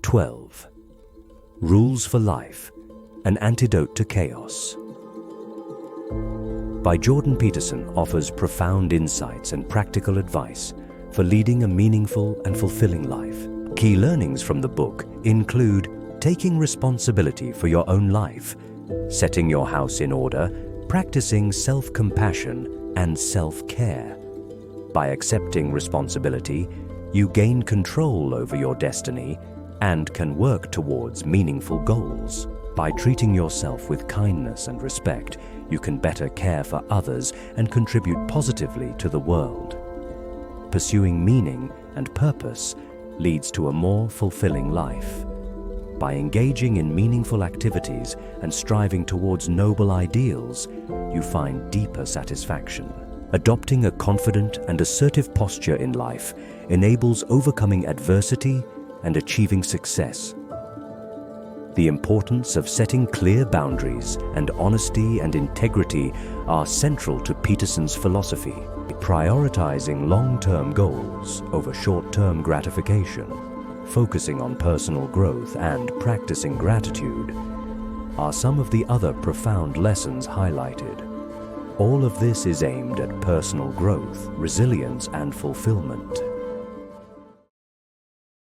12. Rules for Life: An Antidote to Chaos by Jordan Peterson offers profound insights and practical advice for leading a meaningful and fulfilling life. Key learnings from the book include taking responsibility for your own life, setting your house in order, practicing self-compassion and self-care. By accepting responsibility, you gain control over your destiny and can work towards meaningful goals. By treating yourself with kindness and respect, you can better care for others and contribute positively to the world. Pursuing meaning and purpose leads to a more fulfilling life. By engaging in meaningful activities and striving towards noble ideals, you find deeper satisfaction. Adopting a confident and assertive posture in life enables overcoming adversity and achieving success. The importance of setting clear boundaries and honesty and integrity are central to Peterson's philosophy. Prioritizing long-term goals over short-term gratification, focusing on personal growth and practicing gratitude are some of the other profound lessons highlighted. All of this is aimed at personal growth, resilience, and fulfillment.